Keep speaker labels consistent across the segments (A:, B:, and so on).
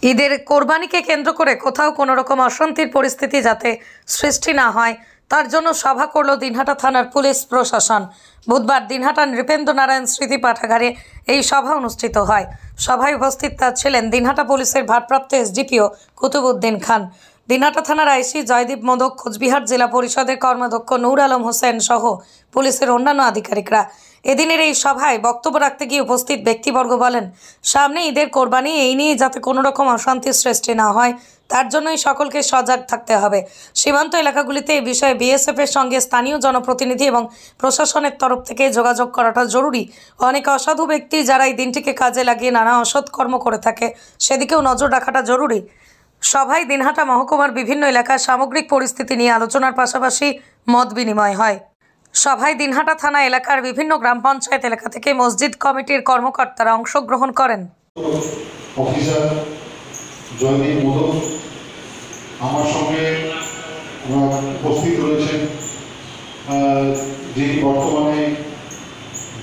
A: ঈদের কোরবানিকে কেন্দ্র করে কোথাও কোনো রকম অশান্তির পরিস্থিতি যাতে সৃষ্টি না হয় তার জন্য সভা করল দিনহাটা থানার পুলিশ প্রশাসন। বুধবার দিনহাটা নৃপেন্দ্র নারায়ণ স্মৃতি পাঠাগারে এই সভা অনুষ্ঠিত হয়। সভায় উপস্থিত ছিলেন দিনহাটা পুলিশের ভারপ্রাপ্ত এসডিপিও কুতুবউদ্দিন খান, দিনহাটা থানার আইসি জয়দীপ মোদক, কোচবিহার জেলা পরিষদের কর্মাধ্যক্ষ নূর আলম হোসেন সহ পুলিশের অন্যান্য আধিকারিকরা। এদিনের এই সভায় বক্তব্য রাখতে গিয়ে উপস্থিত ব্যক্তিবর্গ বলেন, সামনে ঈদের কোরবানি, এই নিয়ে যাতে কোনো রকম অশান্তির সৃষ্টি না হয় তার জন্যই সকলকে সজাগ থাকতে হবে। সীমান্ত এলাকাগুলিতে এই বিষয়ে বিএসএফ এর সঙ্গে স্থানীয় জনপ্রতিনিধি এবং প্রশাসনের তরফ থেকে যোগাযোগ করাটা জরুরি। অনেক অসাধু ব্যক্তি যারা এই দিনটিকে কাজে লাগিয়ে নানা অসৎ কর্ম করে থাকে, সেদিকেও নজর রাখাটা জরুরি। সভায় দিনহাটা মহকুমার বিভিন্ন এলাকার সামগ্রিক পরিস্থিতি নিয়ে আলোচনার পাশাপাশি মত বিনিময় হয়। সভায় দিনহাটা থানা এলাকার বিভিন্ন গ্রাম পঞ্চায়েত এলাকা থেকে মসজিদ কমিটির কর্মকর্তারা অংশগ্রহণ করেন।
B: অফিসার জয়দীপ মোদক আমার সঙ্গে উপস্থিত রয়েছেন, যিনি বর্তমানে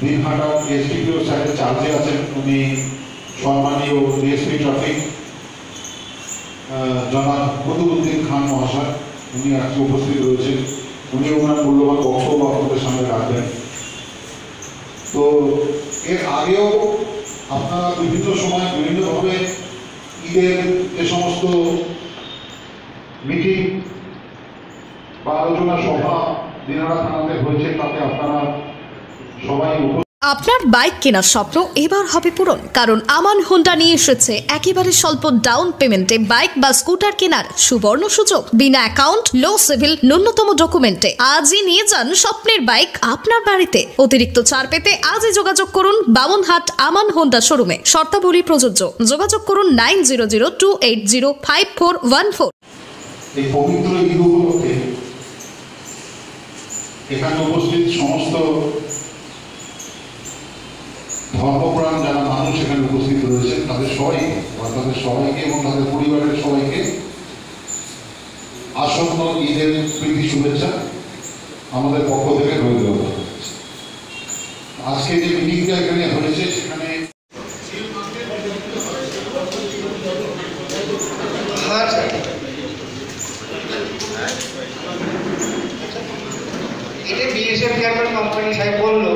B: দিনহাটা এসডিপিও সাইডে চার্জে আছেন, উনি সম্মানীয় ডিএসপি ট্রাফিক জনাব কুতুবউদ্দিন খান মহাশয়, উনি আজকে উপস্থিত রয়েছেন। উনি ওনার মূল্যবান বক্তব্য আপনাদের সামনে রাখবেন। তো এর আগেও আপনারা বিভিন্ন সময় বিভিন্নভাবে ঈদের যে সমস্ত মিটিং বা আলোচনা সভা দিনহাটা থানাতে হয়েছে, তাতে আপনারা সবাই
C: আপনার বাইক কেনার স্বপ্ন এবার হবে পূরণ, কারণ আমান হোন্ডা নিয়ে এসেছে একেবারে স্বল্প ডাউন পেমেন্টে বাইক বা স্কুটার কেনার সুবর্ণ সুযোগ। বিনা অ্যাকাউন্ট, লো সিভিল, ন্যূনতম ডকুমেন্টে আজই নিয়ে যান স্বপ্নের বাইক আপনার বাড়িতে। অতিরিক্ত ছাড় পেতে আজই যোগাযোগ করুন বামনহাট আমান হোন্ডা শোরুমে। শর্তাবলী প্রযোজ্য। যোগাযোগ করুন 9002805414।
B: এই পবিত্র ঈদ উপলক্ষে এখানে উপস্থিত সমস্ত ধর্মপ্রাণ যারা মানুষ এখানে উপস্থিত রয়েছেন তাদের সবাইকে এবং তাদের পরিবারের সবাইকে আসন্ন ঈদের প্রীতি শুভেচ্ছা আমাদের পক্ষ থেকে রইল। আজকে যে মিটিংটা এখানে হয়েছে সেখানে
D: এটা বিএসএফ চেয়ারম্যান কোম্পানি সাহেব বললো